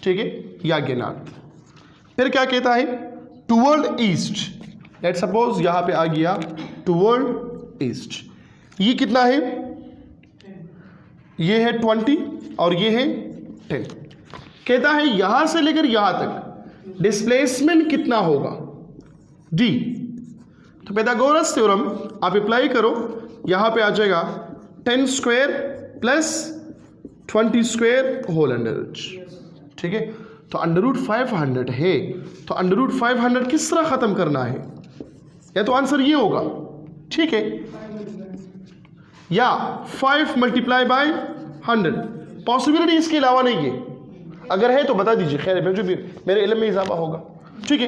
ठीक है, या ज्ञानार्थ। फिर क्या कहता है, टुवर्ड ईस्ट। लेट सपोज यहां पे आ गया टुवर्ड ईस्ट, ये कितना है, ये है 20 और ये है 10। कहता है यहां से लेकर यहां तक डिस्प्लेसमेंट कितना होगा, डी। तो पाइथागोरस थ्योरम आप अप्लाई करो, यहां पे आ जाएगा 10 square plus 20 square whole under root, ठीक है। तो अंडर रूट 500 है, तो अंडर रूट 500 किस तरह खत्म करना है, या तो आंसर ये होगा, ठीक है, या 5 मल्टीप्लाई बाय 100। पॉसिबिलिटी इसके अलावा नहीं है, अगर है तो बता दीजिए, खैर जो भी मेरे इल्म में इजाफा होगा, ठीक है।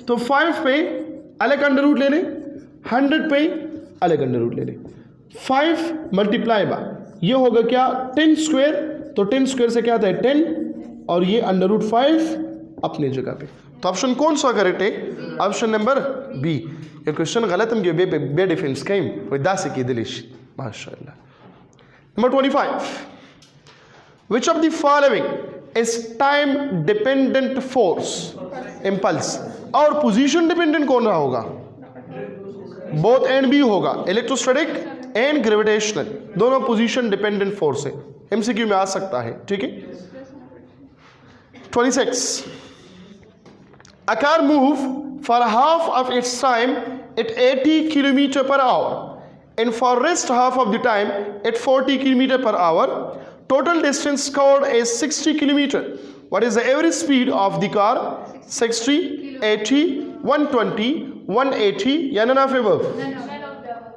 तो 5 पे अलग अंडर रूट ले लें, 100 पे अलग अंडर रूट ले लें। 5 मल्टीप्लाई बाय ये होगा क्या, 10 स्क्वायर, तो 10 स्क्वायर से क्या आता है 10, और ये अंडर रूट 5 अपने जगह पे। तो ऑप्शन कौन सा करेक्ट है, ऑप्शन नंबर बी। ये क्वेश्चन गलत हम बे डिफेंस कहीं विदासी की दिलिश माशाल्लाह। Number 25, which of the following is time dependent force impulse. और पोजीशन डिपेंडेंट कौन रहा होगा, बोथ एंड बी होगा, इलेक्ट्रोस्टैटिक एंड ग्रेविटेशनल, दोनों पोजीशन डिपेंडेंट फोर्स है, एमसीक्यू में आ सकता है, ठीक है। 26, a car move for half of its time at 80 km per hour and for rest half of the time at 40 km per hour. Total distance covered is 60 km. What is the average speed of the car? 60, 80, 120, 180 या none of above?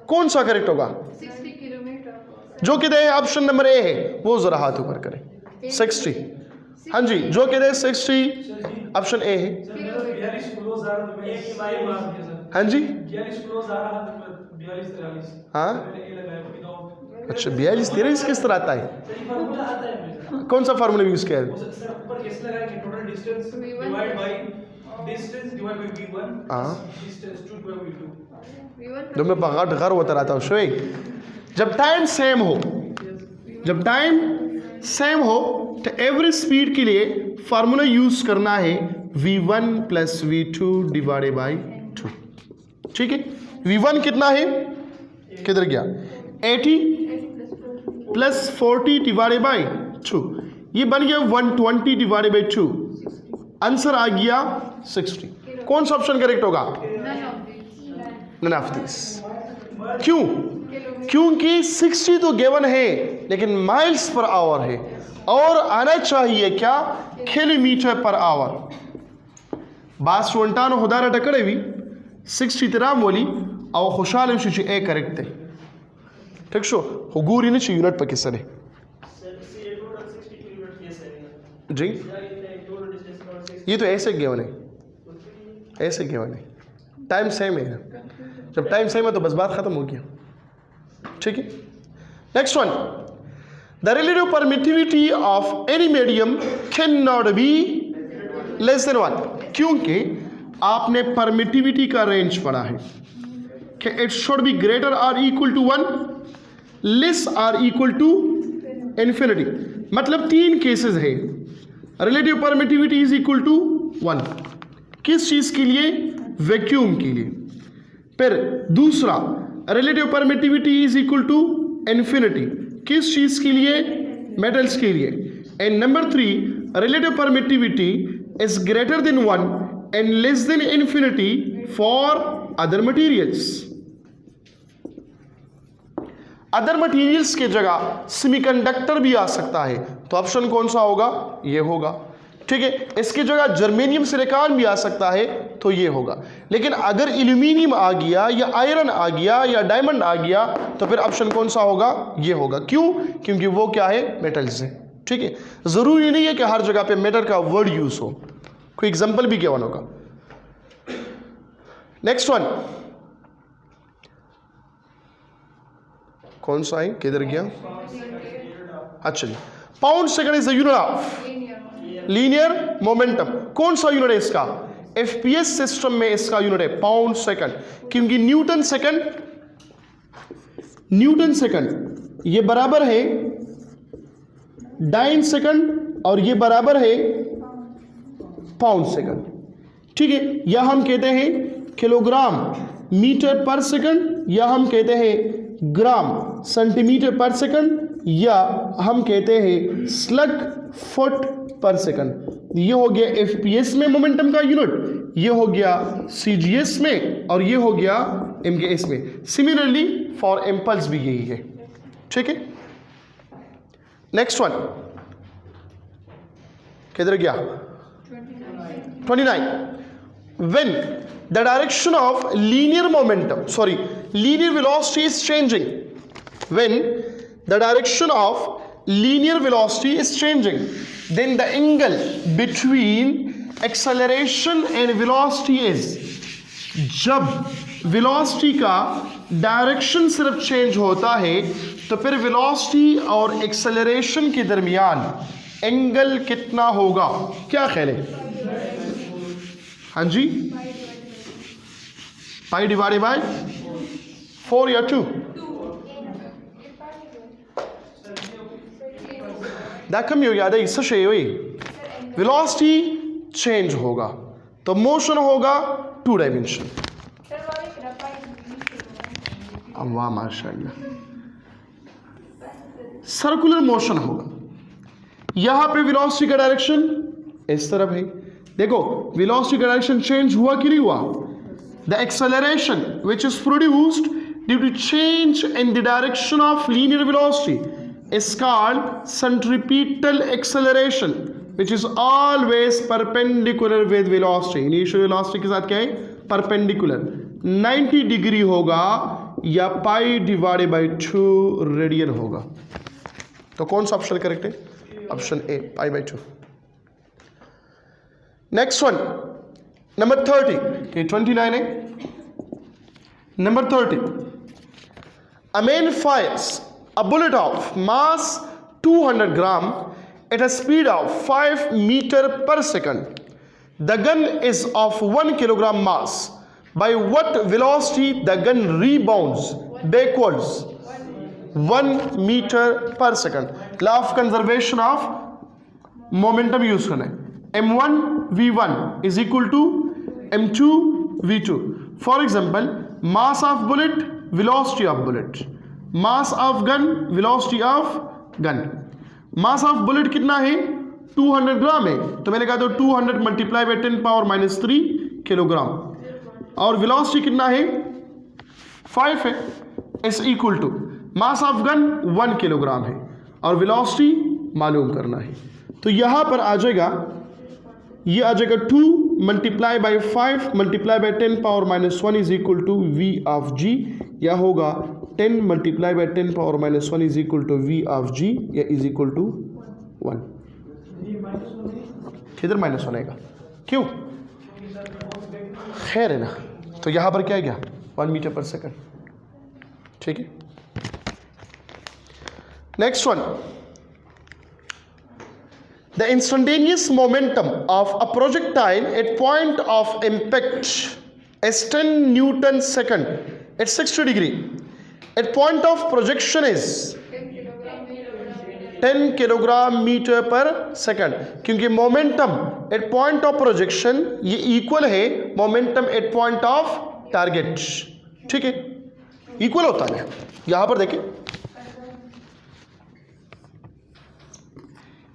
कौन सा correct होगा, 60 kilometre. जो कहते हैं option number ए है वो जरा हाथ ऊपर करें, 60। हाँ जी, जो कहते हैं 60 ऑप्शन ए है। हाँ जी, हाँ अच्छा, 42 43 किस तरह आता है, कौन सा फार्मूला यूज किया है, जो मैं पगार घर होता रहता हूँ शोए। जब टाइम सेम हो, जब टाइम सेम हो तो एवरेज स्पीड के लिए फार्मूला यूज करना है v1 plus v2 divided by 2, ठीक है। v1 कितना है, किधर गया, 80 प्लस 40 डिवाइडेड बाई 2, ये बन गया 120 डिवाइडेड बाई 2, आंसर आ गया 60। कौन सा ऑप्शन करेक्ट होगा, नन ऑफ दिस। क्यों, क्योंकि 60 तो गिवन है लेकिन माइल्स पर आवर है, और आना चाहिए क्या, किलोमीटर पर आवर। बात सुंटान खुदा टकड़े भी 60 तरह बोली और खुशहाल ए करेक्ट थे, ठीक शो हुगूरी नहीं यूनिट पर किसने जी, ये तो ऐसे गिवन है, ऐसे गिवन है, टाइम सेम है, जब टाइम सेम है तो बस बात खत्म हो गया, ठीक है। Next one, the relative permittivity of any medium can not be less than 1, क्योंकि आपने परमिटिविटी का रेंज पढ़ा है कि it should be greater or equal to 1, less or equal to infinity. मतलब 3 केसेस है, relative permittivity is equal to 1, किस चीज के लिए, वैक्यूम के लिए। फिर दूसरा, relative permittivity is equal to infinity, किस चीज के लिए, मेटल्स के लिए। And number 3, relative permittivity is greater than 1 and less than infinity for other materials. Other materials के जगह सेमीकंडक्टर भी आ सकता है, तो ऑप्शन कौन सा होगा, ये होगा, ठीक है। इसकी जगह जर्मेनियम सिलिकॉन भी आ सकता है, तो ये होगा। लेकिन अगर एल्यूमिनियम आ गया या आयरन आ गया या डायमंड आ गया तो फिर ऑप्शन कौन सा होगा, ये होगा। क्यों, क्योंकि वो क्या है, मेटल्स है, ठीक है। जरूरी नहीं है कि हर जगह पे मेटल का वर्ड यूज हो, कोई एग्जांपल भी गिवन होगा। नेक्स्ट वन, कौन सा है, किधर गया, अच्छा जी, pound second is the unit of linear momentum. कौन सा यूनिट है इसका, एफपीएस सिस्टम में इसका यूनिट है पाउंड सेकंड, क्योंकि न्यूटन सेकंड ये बराबर है डाइन सेकंड और ये बराबर है पाउंड सेकंड, ठीक है। या हम कहते हैं किलोग्राम मीटर पर सेकंड, या हम कहते हैं ग्राम सेंटीमीटर पर सेकंड, या हम कहते हैं स्लग फुट पर सेकंड। ये हो गया एफपीएस में मोमेंटम का यूनिट, ये हो गया सीजीएस में, और ये हो गया एमकेएस में। सिमिलरली फॉर इम्पल्स भी यही है, ठीक है। नेक्स्ट वन किधर गया? 29. When the direction of linear momentum, sorry, linear velocity is changing, when the direction of linear velocity is changing, then the angle between acceleration and velocity is, जब velocity का direction सिर्फ change होता है तो फिर velocity और acceleration के दरमियान एंगल कितना होगा? क्या ख्याल है? हाँ जी, पाई डिवाइडेड बाय 4 या 2? कम हो गया इससे वेलोसिटी चेंज होगा तो मोशन होगा 2 डायमेंशन। वाह माशाल्लाह, सर्कुलर मोशन होगा। यहां पे वेलोसिटी का डायरेक्शन इस तरफ है, देखो वेलोसिटी का डायरेक्शन चेंज हुआ कि नहीं हुआ? The acceleration which is produced due to change in the direction of linear velocity is called centripetal acceleration which is always perpendicular with velocity. Initial velocity के साथ क्या है? परपेंडिकुलर। 90 डिग्री होगा या पाई डिवाइडेड बाय 2 रेडियन होगा। तो कौन सा ऑप्शन करेक्ट है? Option A, pi by 2। Next one number 30, ये 29 है। Number 30, a man fires a bullet of mass 200 gram at a speed of 5 meter per second. The gun is of 1 kilogram mass. By what velocity the gun rebounds backwards? 1 meter per second. Law of conservation of momentum use करना है। m1 v1 is equal to m2 v2. For example, mass of bullet, velocity of bullet, mass of gun, velocity of gun. mass of bullet कितना है? 200 ग्राम है, तो मैंने कहा तो 200 multiply by 10 power -3 kilogram, और वेलोसिटी कितना है? 5 है, is equal to mass of gun 1 kilogram है और वेलोसिटी मालूम करना है। तो यहां पर आ जाएगा, ये आ जाएगा 2 multiply by 5 multiply by 10 power -1 is equal to v of g, या होगा 10 multiply by 10 power -1 is equal to v of g, या इज इक्वल टू 1। किधर -1 आएगा? क्यों? खैर है ना। तो यहां पर क्या गया? 1 मीटर पर सेकंड, ठीक है। Next one, the instantaneous momentum of a projectile at point of impact is 10 Newton second at 60 degree. At point of projection is 10 kilogram metre per second, क्योंकि momentum at point of projection ये equal है momentum at point of target, ठीक है, equal होता है। यहां पर देखें,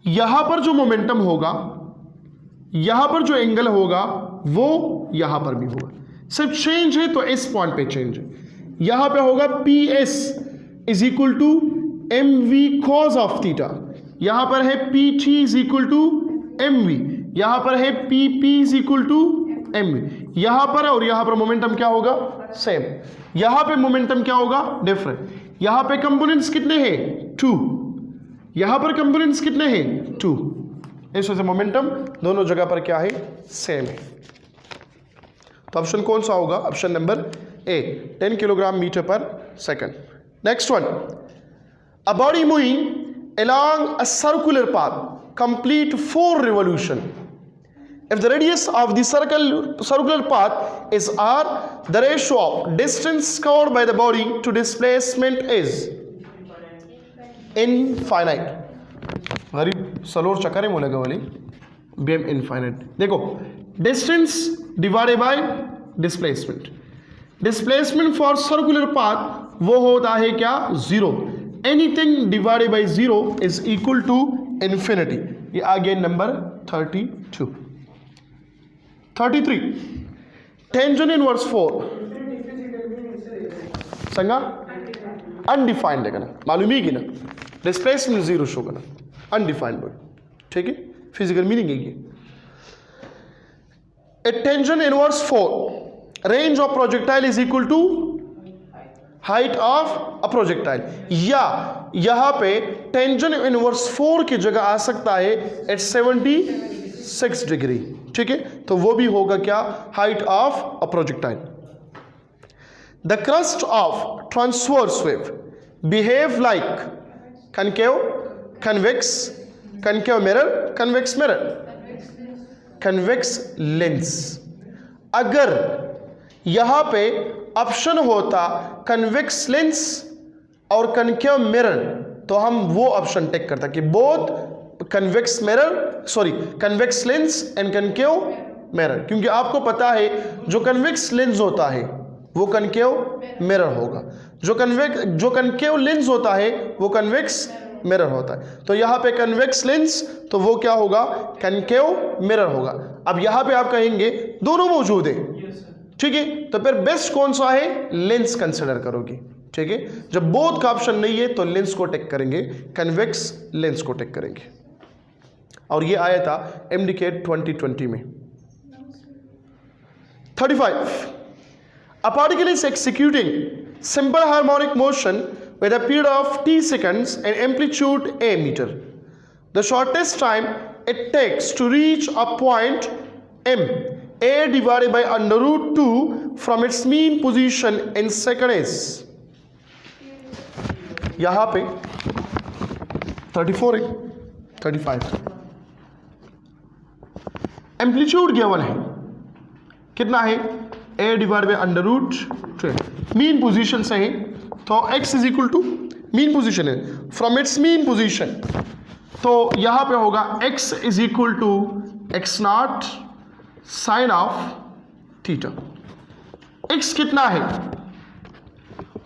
यहां पर जो मोमेंटम होगा, यहां पर जो एंगल होगा वो यहां पर भी होगा, सिर्फ चेंज है तो इस पॉइंट पे चेंज है। यहां पे होगा P S is equal to M V cos of theta, यहां पर है P T is equal to M V, यहां पर है P P is equal to M V. यहां पर और यहां पर मोमेंटम क्या होगा? सेम। यहां पे मोमेंटम क्या होगा? डिफरेंट। यहां पे कंपोनेंट्स कितने हैं? 2। यहां पर कंपोनेंट्स कितने हैं? 2। इस वजह से मोमेंटम दोनों जगह पर क्या है? सेम है। तो ऑप्शन कौन सा होगा? Option number A, 10 kilogram metre per second. Next one, a body moving along a circular path complete 4 revolution. If the radius of the circular path is r, the ratio of distance covered by the body to displacement is infinite. गरीब सलोर चक्कर है बोलेगा वाली beam infinite. देखो distance divided by displacement, displacement for circular path वो होता है क्या, 0। Anything divided by 0 is equal to infinity. ये आ गया नंबर 32। 33 टेंजेंट इनवर्स 4 संगा अनडिफाइंड है ना, मालूम ही कि ना डिस्प्लेसमेंट 0 शो करना अनडिफाइंड वर्ड, ठीक है, फिजिकल मीनिंग है ये। A tangent inverse 4 range of projectile is equal to height of a projectile, या यहां पे टेंजेंट इनवर्स 4 की जगह आ सकता है एट 76 डिग्री, ठीक है, तो वो भी होगा क्या, height of a projectile. The crust of transverse wave behave like concave, convex, concave mirror, convex mirror, convex lens. अगर यहां पे ऑप्शन होता कन्वेक्स लेंस और कनकेव मिरर, तो हम वो ऑप्शन टेक करता कि both convex mirror, sorry convex lens and concave mirror, क्योंकि आपको पता है जो कन्वेक्स लेंस होता है वो कनकेव मिरर होगा, जो कनकेव लेंस होता है वो कन्वेक्स मिरर होता है। तो यहाँ पे कन्वेक्स लेंस तो वो क्या होगा, कनकेव मिरर होगा। अब यहाँ पे आप कहेंगे दोनों मौजूद है, ठीक है, तो फिर बेस्ट कौन सा है, लेंस कंसिडर करोगे, ठीक है। जब बोथ का ऑप्शन नहीं है तो लेंस को टेक करेंगे, कन्वेक्स लेंस को टेक करेंगे। और ये आया था MDCAT 2020 में। 35 A particle is executing simple harmonic motion with a period of t seconds and amplitude a meter. The shortest time it takes to reach a point m, a divided by under root 2 from its mean position in second is, यहाँ पे 34 है, 35 amplitude given है, कितना है, a divide by under root 2, mean position से है तो x is equal to mean position है, फ्रॉम इट्स मीन पोजीशन, तो यहां पे होगा x is equal to x naught sine of theta. x कितना है,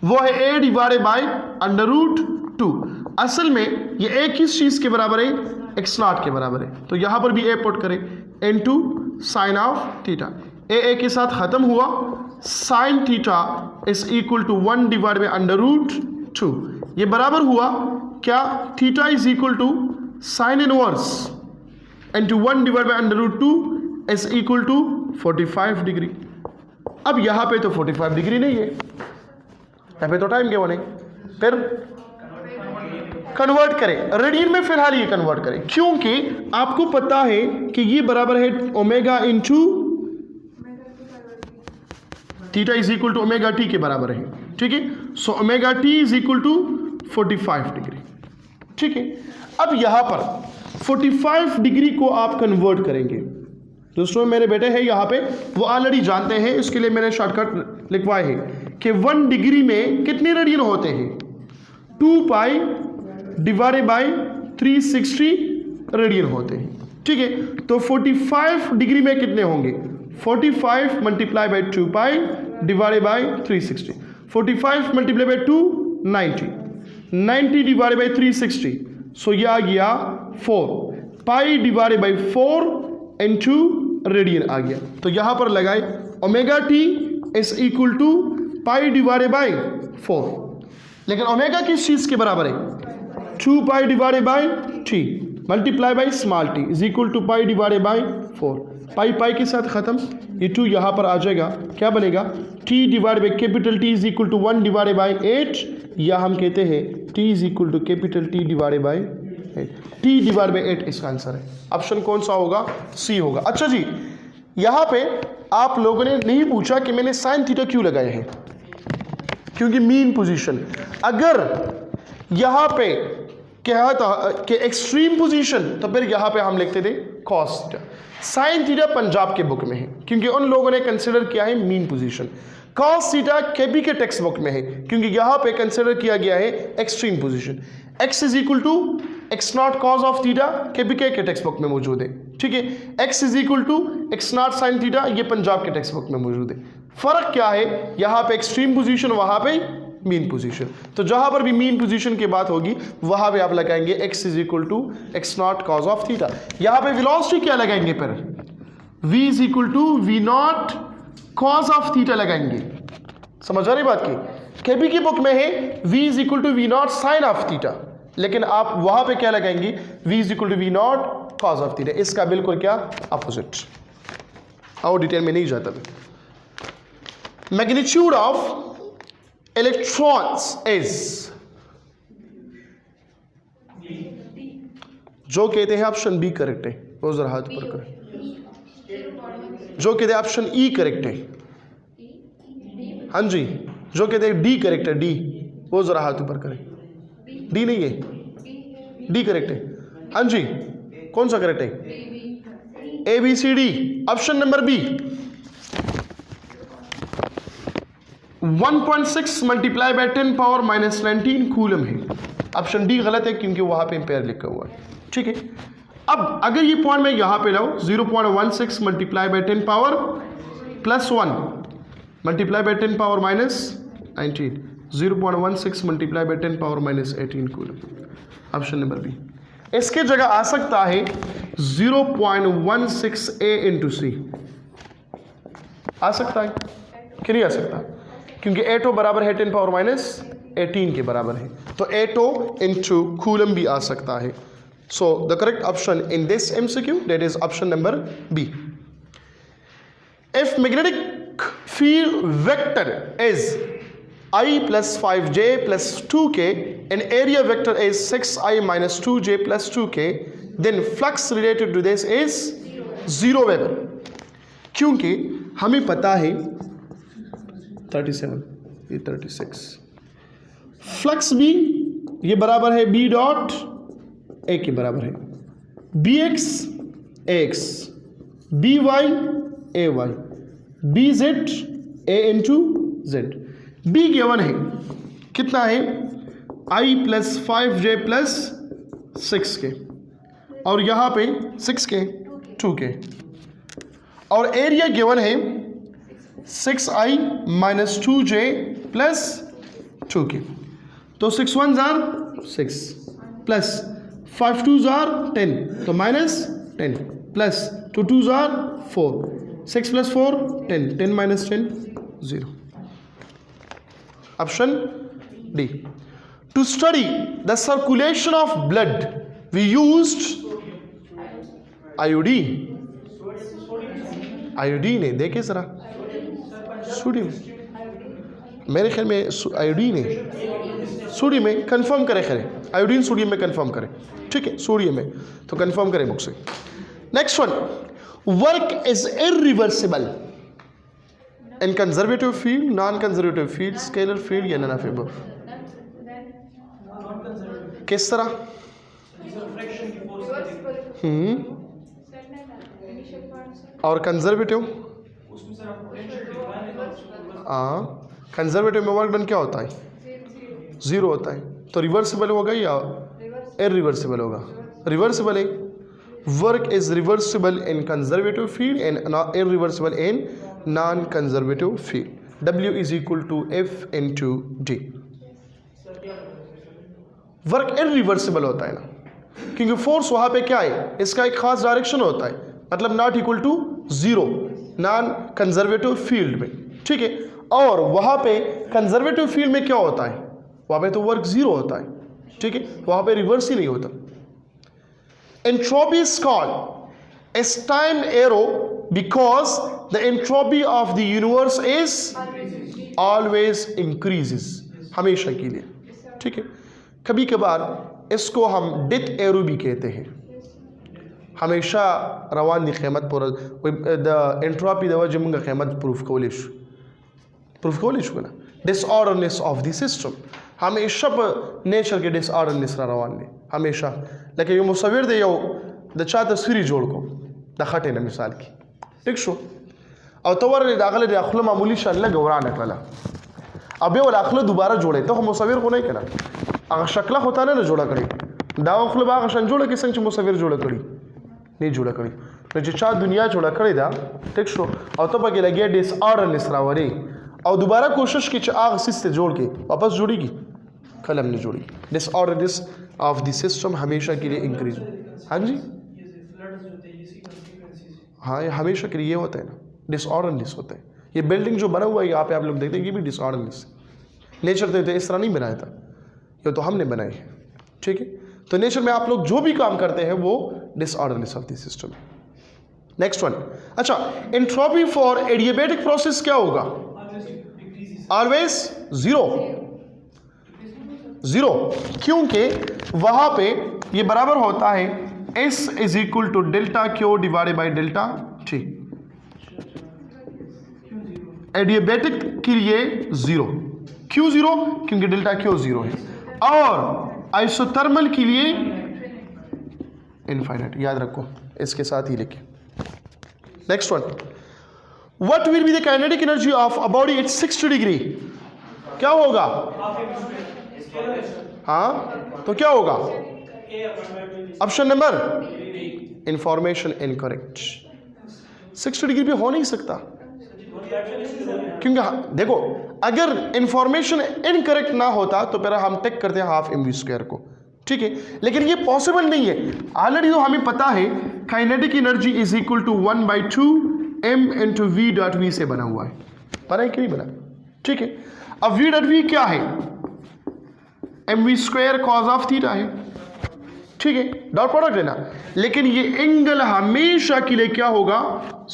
वो है a divided by under root 2। असल में ये a किस चीज के बराबर है, x नॉट के बराबर है, तो यहां पर भी a पुट करें into sine of theta. A के साथ खत्म हुआ, sine theta is equal to 1 divide by under root 2, ये बराबर हुआ क्या, theta is equal to sine inverse into 1 divide by under root 2 is equal to 45 degree. अब यहाँ पे तो 45 डिग्री नहीं है, यहाँ पे तो टाइम क्या बने, फिर कन्वर्ट करें रेडियन में, फिलहाल ये कन्वर्ट करें, क्योंकि आपको पता है कि ये बराबर है omega into theta is equal to omega T के बराबर है, ठीक है। So omega T is equal to 45 degree, ठीक है। अब यहां पर 45 डिग्री को आप कन्वर्ट करेंगे, दोस्तों मेरे बेटे हैं यहाँ पे, वो ऑलरेडी जानते हैं, इसके लिए मैंने शॉर्टकट लिखवाए हैं कि 1 डिग्री में कितने रेडियन होते हैं, 2 पाई डिवाइडेड बाई 360 रेडियन होते हैं, ठीक है। तो 45 डिग्री में कितने होंगे, 45 multiply by 2 pi divided by 360, 45 multiply by 2 90, 90 divided by 360, so ये आ गया 4 pi divided by 4 into radian आ गया। तो यहां पर लगाए omega T is equal to pi divided by 4, लेकिन ओमेगा किस चीज के बराबर है, 2 pi divided by t multiply by small t is equal to pi divided by 4, पाई पाई के साथ खत्म, ये 2 यहाँ पर आ जाएगा, क्या बनेगा, t divide by capital T is equal to 1 divided by 8, या हम कहते हैं t is equal to capital T divided by 8, t divide by 8 इसका आंसर है। ऑप्शन कौन सा होगा, सी होगा। अच्छा जी, यहाँ पे आप लोगों ने नहीं पूछा कि मैंने साइन थीटा क्यों लगाए हैं, क्योंकि मीन पोजीशन, अगर यहाँ पे क्या था कि एक्सट्रीम पोजीशन, तो फिर यहाँ पे हम लिखते थे cos theta. Sine theta Punjab के बुक में है, क्योंकि उन लोगों ने कंसिडर किया है मीन पोजीशन। कॉस थीटा केबी के टेक्स्ट बुक में है, क्योंकि यहाँ पे कंसिडर किया गया है extreme position. X is equal to x naught cos of theta केबी के टेक्स्ट बुक में मौजूद है, ठीक है। x is equal to x naught sine theta, ये पंजाब के टेक्स्ट बुक में मौजूद है। फर्क क्या है, यहाँ पे एक्सट्रीम पोजीशन, वहाँ पे मीन पोजीशन। तो जहाँ पर भी मीन पोजीशन की बात होगी वहाँ पे आप लगाएंगे x is equal to x naught cos of theta. यहाँ पे वेलोसिटी क्या लगाएंगे, पर v is equal to v naught cos of theta लगाएंगे। समझ आ रही बात की? केबी की बुक में है v is equal to v naught sine of theta, लेकिन आप वहां पे क्या लगाएंगे, v is equal to v naught cos of theta. इसका बिल्कुल क्या अपोजिट। और डिटेल में नहीं जाता मैं। मैग्नीट्यूड ऑफ इलेक्ट्रॉन्स इज, जो कहते हैं ऑप्शन बी करेक्ट है, वो जरा हाथ पर करें। जो कहते हैं ऑप्शन ई करेक्ट है, हाँ जी। जो कहते हैं डी करेक्ट है, डी, वो जरा हाथ ऊपर करें। डी नहीं है, डी करेक्ट है, हाँ जी। कौन सा करेक्ट है? A B C D, option number B. 1.6 multiply by 10 power minus 19 coulomb है। ऑप्शन डी गलत है क्योंकि वहां पे एम्पेयर लिखा हुआ है, ठीक है। अब अगर ये पॉइंट मैं यहां पे लाऊं, 0.16 multiply by 10 power plus 1 multiply by 10 power minus 19, 0.16 multiply by 10 power minus 18 coulomb, option number B. इसके जगह आ सकता है 0.16 a इंटू सी, आ सकता है कि नहीं आ सकता? क्योंकि एटो बराबर है 10 पावर माइनस 18 के बराबर है, तो एटो इंटू कूलम भी आ सकता है। So the correct option in this MCQ, that is option number B. If magnetic field vector is I plus 5j plus 2k and area vector is 6i minus 2j plus 2k, then flux related to this is 0 weber. क्योंकि हमें पता है 37, ये 36, flux भी ये बराबर है b dot a के बराबर है, bx ax, by ay, bz a into z। Be given है कितना है, i plus 5j plus 6k, और यहाँ पे 6k 2k, और एरिया गिवन है 6i minus 2j plus 2k। तो 6 1 जार 6 प्लस 5 2 जार 10, तो minus 10 plus 2 2 jar 4, 6 plus 4 10, 10 minus 10 0, option D. To study the circulation of blood, we used iodine. iodine है, देखे जरा, सोडियम, मेरे ख्याल में आयोडीन है, सोडियम में कंफर्म करें, आयोडीन सोडियम में कंफर्म करें, ठीक है, सोडियम में तो कंफर्म करें बुक से। Next one, work is irreversible in conservative field, non-conservative field, scalar field या none of above? किस तरह? और कंजर्वेटिव? हाँ, कंजर्वेटिव में वर्क डन क्या होता है? 0 होता है। तो रिवर्सिबल होगा या इरिवर्सिबल होगा? रिवर्सिबल है। Work is reversible in conservative field and irreversible in non-conservative field. W is equal to F into D. Work irreversible होता है ना, क्योंकि फोर्स वहां पे क्या है, इसका एक खास डायरेक्शन होता है, मतलब not equal to 0 non conservative field में, ठीक है। और वहां पे कंजर्वेटिव फील्ड में क्या होता है, वहां पे तो वर्क 0 होता है, ठीक है, वहां पे रिवर्स ही नहीं होता। Entropy is called as time arrow because the entropy of the universe is always increases, हमेशा के लिए, ठीक है। कभी कभार इसको हम डेथ एरो भी कहते हैं, हमेशा रवान दी क़ीमत पर द एंट्रोपी द वजह मंगा क़ीमत प्रूफ कोलिश ना डिसऑर्डरनेस ऑफ द सिस्टम, हमेशा पर नेचर के डिसऑर्डरनेस रवान ने हमेशा। लेकिन ये मुसविर दे यो द चा तस्वीरी जोड़ को द खटे न मिसाल की, ठीक शो, और तोवर ने दाखिल दे अखलो मामूली शल्ला गौरान कला, अबे वो अखलो दोबारा जोड़े तो हम मुसविर को नहीं करा, अगर शक्ला होता ना जोड़ा करी दावा अखलो बाग शन जोड़े कि संग मुसविर जोड़ा करी नहीं जुड़ा करी म्हणजे चा दुनिया जुड़ा करी दा ठीक शो और तो पके लगे डिसऑर्डरनेस रावरी और दोबारा कोशिश की आग से जोड़ के वापस जुड़ेगी कलम नहीं जुड़ी डिसऑर्डरनेस ऑफ द सिस्टम हमेशा के लिए इंक्रीज हो। हाँ जी हाँ ये हमेशा के लिए ये होता है ना डिसऑर्डरनेस होता है। ये बिल्डिंग जो बना हुआ है यहाँ पे आप लोग देखते हैं ये भी डिसऑर्डरनेस नेचर तो इस तरह नहीं बनाया था ये तो हमने बनाई है ठीक है। तो नेचर में आप लोग जो भी काम करते हैं वो disorderness of the system. Next one अच्छा एंट्रोपी फॉर एडियाबैटिक प्रोसेस क्या होगा ऑलवेज जीरो क्योंकि वहां पे ये बराबर होता है S is equal to delta Q divided by delta T. Adiabatic के लिए जीरो क्यों जीरो क्योंकि डेल्टा क्यू जीरो है और आइसोथर्मल के लिए इनफाइनाइट याद रखो इसके साथ ही लिखे। Next one what will be the kinetic energy of a body at 60 degree क्या होगा हाँ तो क्या होगा option number information incorrect 60 degree पे हो नहीं सकता क्योंकि देखो अगर इंफॉर्मेशन इनकरेक्ट ना होता तो फिर हम टेक करते हैं हाफ mv स्क्वायर को ठीक है लेकिन ये पॉसिबल नहीं है। ऑलरेडी तो हमें पता है kinetic energy is equal to 1/2 m into v dot v से बना हुआ है बना है कि नहीं बना ठीक है। अब वी डॉट वी क्या है mv square cause of theta है ठीक है डॉट प्रोडक्ट है ना लेकिन ये एंगल हमेशा के लिए क्या होगा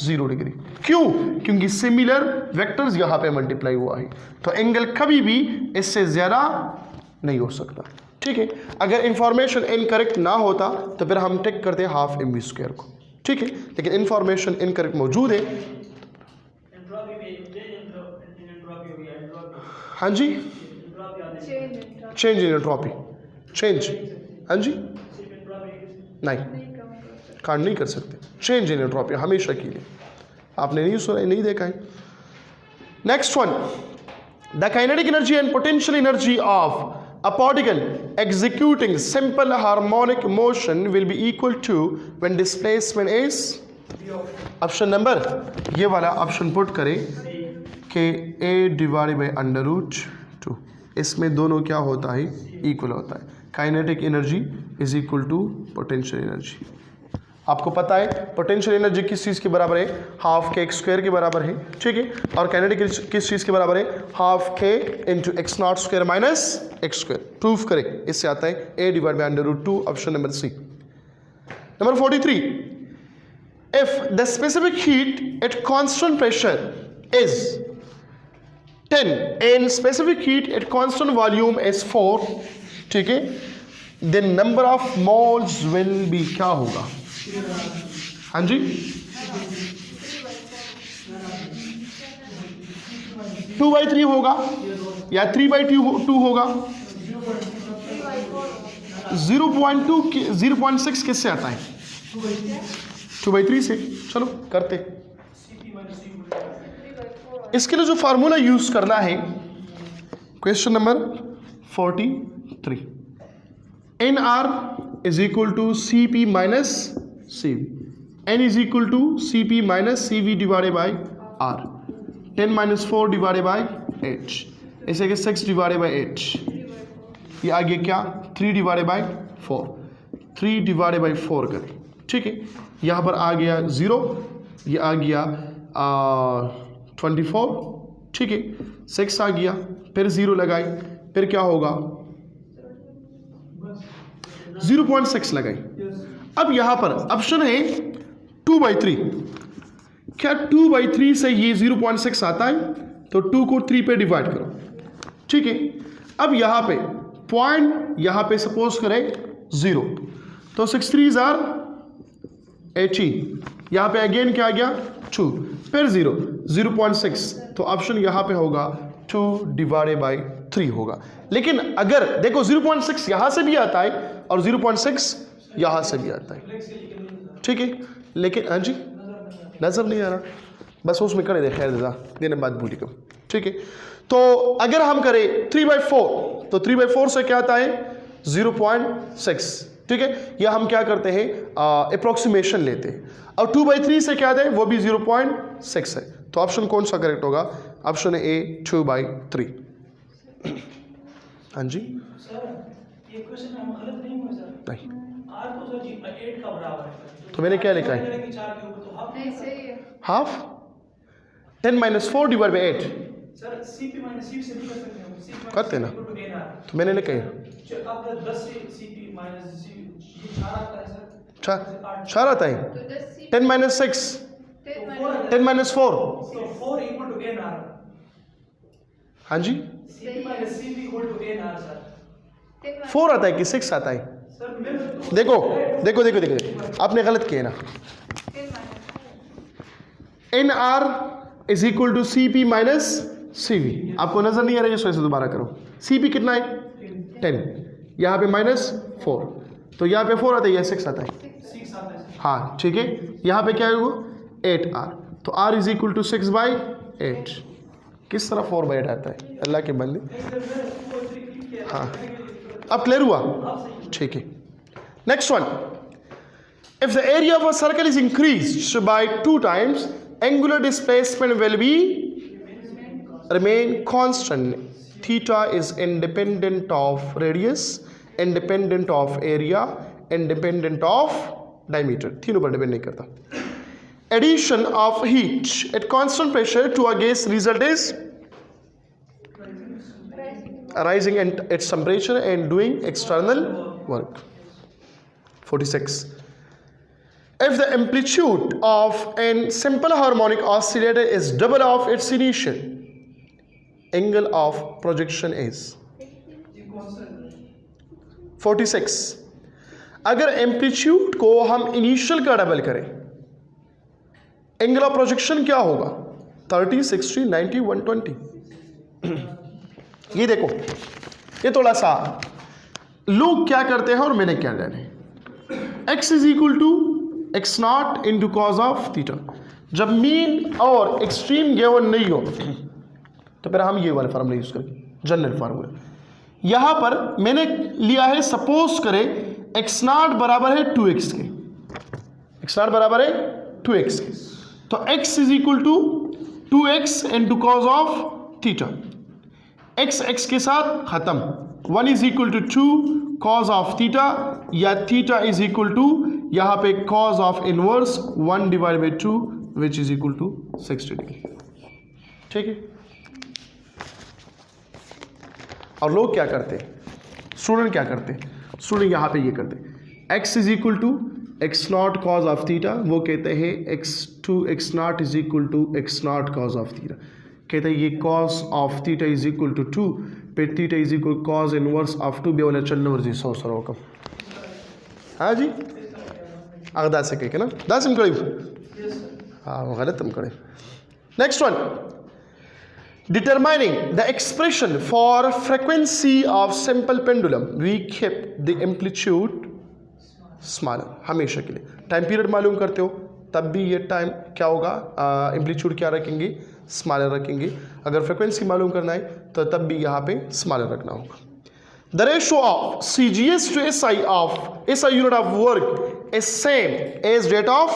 0 डिग्री क्यों क्योंकि सिमिलर वेक्टर्स यहां पे मल्टीप्लाई हुआ है तो एंगल कभी भी इससे ज्यादा नहीं हो सकता ठीक है। अगर इंफॉर्मेशन इनकरेक्ट ना होता तो फिर हम टेक करते हैं हाफ mv स्क्वायर को ठीक है लेकिन इंफॉर्मेशन इनकरेक्ट मौजूद है। हाँ जी चेंज इन एंट्रोपी चेंज हाँ जी नहीं कांड नहीं कर सकते चेंज इन एंट्रोपी हमेशा के लिए आपने नहीं सुना नहीं देखा है। Next one the kinetic energy and potential energy of a particle executing simple harmonic motion will be equal to when displacement is option number ये वाला ऑप्शन पुट करें कि a divided by under root 2 इसमें दोनों क्या होता है equal होता है। Kinetic energy is equal to potential energy आपको पता है पोटेंशियल एनर्जी किस चीज़ के बराबर है हाफ के एक्स स्क्वायर के बराबर है ठीक है और काइनेटिक किस चीज़ के बराबर है हाफ के into x naught square minus x square proof करें इससे आता है a divide by under root 2 option number C. Number 43 if the specific heat at constant pressure is 10 and specific heat at constant volume is 4 ठीक है then number of moles will be क्या होगा हाँ जी 2/3 होगा या 3/2 होगा 0.6 किससे आता है 2/3 से। चलो करते इसके लिए जो फार्मूला यूज करना है question number 43 NR is equal to CP minus CV N is equal to CP minus CV divided by R 10 minus 4 divided by 8 ऐसे कि 6 डिवाइडेड बाई 8 ये आ गया क्या 3 डिवाइडेड बाई 4 3 डिवाइडेड बाई 4 करें ठीक है यहाँ पर आ गया 0 ये आ गया 24 ठीक है 6 आ गया फिर 0 लगाए फिर क्या होगा 0.6 लगाई। अब यहां पर ऑप्शन है 2/3 क्या 2/3 से ये 0.6 आता है तो 2 को 3 पे डिवाइड करो ठीक है। अब यहां पे पॉइंट यहां पे सपोज करें 0 तो 6 3 आर 18 यहां पे अगेन क्या आ गया 2 फिर 0.6 तो ऑप्शन यहां पे होगा 2 डिवाइडेड बाई 3 होगा। लेकिन अगर देखो 0.6 यहां से भी आता है और 0.6 यहां से भी आता है ठीक है लेकिन हाँ जी नजर नहीं आ रहा बस उसमें करे दे खैर देने बाद भूली कम ठीक है। तो अगर हम करें 3/4 तो 3/4 से क्या आता है 0.6 ठीक है, या हम क्या करते हैं अप्रोक्सीमेशन लेते हैं। और 2/3 से क्या दें, वो भी 0.6 है। तो ऑप्शन कौन सा करेक्ट होगा? Option A 2/3। हाँ जी, सर ये क्वेश्चन हम गलत नहीं हुए सर? नहीं आर तो सर 8 का बराबर है। तो मैंने क्या लिखा है? 4 के ऊपर तो हाफ नहीं सही है। हाफ 10 - 4 / 8 सर सीपी माइनस सी से भी कर सकते हैं। सी करते ना, तो मैंने लिखा है अब 10 से सीपी माइनस सी ये 4 आता है सर। 4 आता है। तो 10 सी 10 - 6 10 10 - 4 तो 4 इक्वल टू एन आर। हाँ जी, CP minus C equal to n R sir. 4 आता है कि 6 आता है? सर मेरे तो देखो देखो देखो देखो, आपने गलत किया ना। NR is equal to CP minus CV। आपको नजर नहीं आ रहा है, इसको ऐसे दोबारा करो। CP कितना है? 10, यहाँ पे -4, तो यहाँ पे 4 आता है, यहाँ 6 आता है। 6 आता है सर। हाँ ठीक है, यहाँ पे क्या है वो 8R, तो R इज इक्वल टू 6/8। किस तरह 4/8 आता है? अल्लाह के बंदे। हाँ अब क्लियर हुआ? ठीक है, next one. If the area of a circle is increased by 2 times, angular displacement will be remain constant. Theta is independent of radius, independent of area, independent of diameter, तीनों पर डिपेंड नहीं करता। Addition of heat at constant pressure to a gas result is rising at its temperature and doing external work. 46. If the amplitude of a simple harmonic oscillator is double of its initial, angle of projection is 46. अगर amplitude को हम initial का double करें, angle of projection क्या होगा? 30, 60, 90, 120। ये देखो, ये थोड़ा सा लोग क्या करते हैं और मैंने क्या जाने। x is equal to x0 into cos of theta. जब मीन और एक्सट्रीम गिवन नहीं हो तो फिर हम ये वाला फार्मूला यूज करेंगे, जनरल फार्मूला। यहां पर मैंने लिया है, सपोज करें x0 बराबर है 2x के, x0 बराबर है 2x के, तो x is equal to 2x into cos of theta. x के साथ खत्म, 1 is equal to 2 cos of theta, या थीटा इज इक्वल टू यहां पे cos of inverse 1/2 which is equal to 60 degree. ठीक है, और लोग क्या करते हैं, स्टूडेंट क्या करते हैं, स्टूडेंट यहाँ पे ये करते हैं, x is equal to x0 cos of theta, वो कहते हैं x0 is equal to x0 cos of theta, कहते हैं ये cos of theta is equal to 2, फिर theta is equal cos inverse of 2 बेवले चलने वर्जी 100 होगा। हाँ जी, अगदा से कह के ना दासिम करीब, हाँ वो गलत हम करें। Next one, determining the expression for frequency of simple pendulum, we kept the amplitude smaller। हमेशा के लिए टाइम पीरियड मालूम करते हो तब भी ये टाइम क्या होगा, एम्पलीट्यूड क्या रखेंगे, स्मॉलर रखेंगे। अगर फ्रिक्वेंसी मालूम करना है तो तब भी यहाँ पे स्मॉलर रखना होगा। The ratio of CGS to SI of SI unit of work is same as rate of,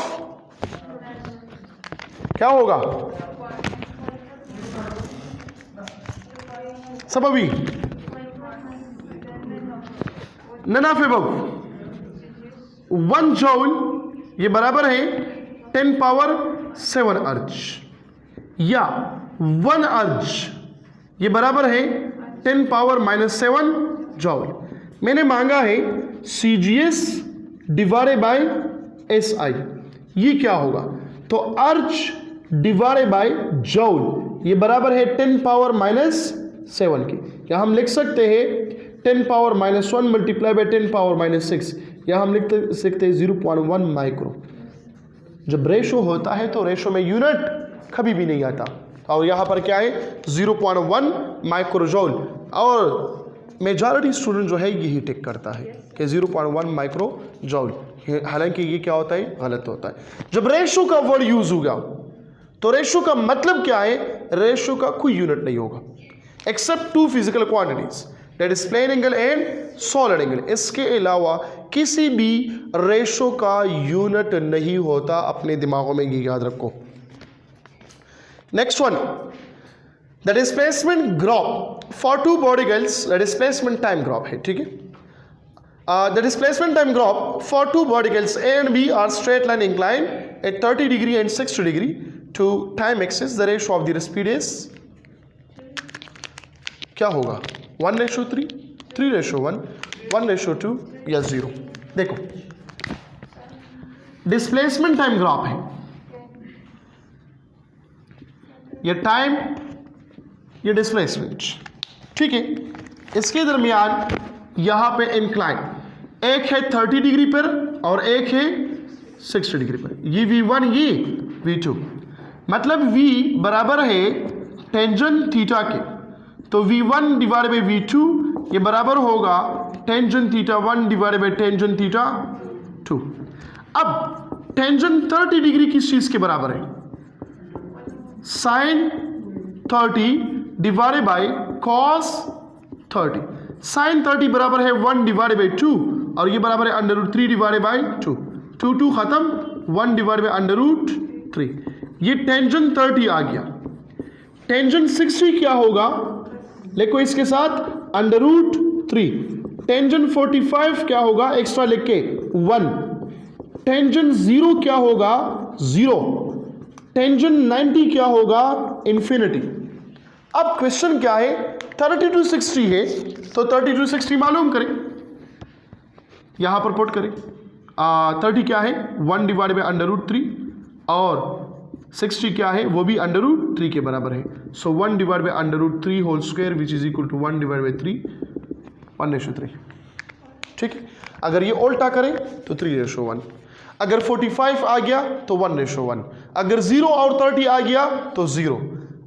क्या होगा सब अभी ननाफेबब 1 जूल, ये बराबर है 10⁻7 अर्ज, या 1 अर्ज ये बराबर है 10⁻⁻7 जूल। मैंने मांगा है CGS डिवाइडेड बाय SI, ये क्या होगा, तो अर्ज डिवाइडेड बाय जूल ये बराबर है 10⁻⁻7 की, या हम लिख सकते हैं 10⁻⁻1 मल्टीप्लाई बाय 10⁻⁻6, या हम लिख सकते हैं 0.1 माइक्रो। जब रेशो होता है तो रेशो में यूनिट कभी भी नहीं आता, और यहाँ पर क्या है 0.1 माइक्रोजूल, और मेजॉरिटी स्टूडेंट जो है यही टिक करता है कि 0.1 माइक्रोजूल, हालांकि ये क्या होता है, गलत होता है। जब रेशो का वर्ड यूज होगा तो रेशो का मतलब क्या है, रेशो का कोई यूनिट नहीं होगा except 2 physical quantities, that is plane angle and solid angle. इसके अलावा किसी भी रेशो का यूनिट नहीं होता, अपने दिमागों में ये याद रखो। Next one, the displacement graph for two bodies, the displacement time graph है, ठीक है। The displacement time graph for two bodies A and B are straight line inclined at 30 degree and 60 degree to time axis, the ratio of the speed is क्या होगा? 1:3, 3:1, 1:2 या 0? देखो, displacement time graph है, ये time, ये displacement, ठीक है। इसके दरमियान यहां पे इंक्लाइन, एक है 30 डिग्री पर और एक है 60 डिग्री पर, ये V1, ये V2, मतलब V बराबर है टेंजेंट थीटा के, तो V1 डिवाइड बाई V2 ये बराबर होगा tangent theta 1 divide by tangent theta 2। अब टेंजेंट 30 डिग्री किस चीज के बराबर है? Sine 30 divide by cos 30। Sine 30 बराबर है 1 डिवाइड बाई 2 और ये बराबर है √3 डिवाइड बाई 2, 2 खत्म, 1 डिवाइड बाई √3। ये टेंजेंट 30 आ गया। टेंजेंट 60 क्या होगा? लिखो इसके साथ √3। टेंजेंट 45 क्या होगा? एक्स्ट्रा लिख के 1। टेंजेंट 0 क्या होगा? 0। टेंजेंट 90 क्या होगा? इन्फिनिटी। अब क्वेश्चन क्या है? 30 to 60 है, तो 30 to 60 मालूम करें, यहां पर पुट करें। 30 क्या है? 1 डिवाइड बाई √3 और 60 क्या है? वो भी √3 के बराबर है। So 1 divide by √3 whole square which is equal to 1 divide by 3, 1:3, ठीक है। अगर ये उल्टा करें तो 3:1। अगर 45 आ गया तो 1:1। अगर 0 और 30 आ गया तो 0।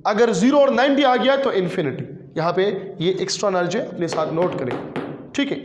अगर 0 और 90 आ गया तो इन्फिनिटी। यहाँ पे ये एक्स्ट्रा नॉलेज है, अपने साथ नोट करें, ठीक है।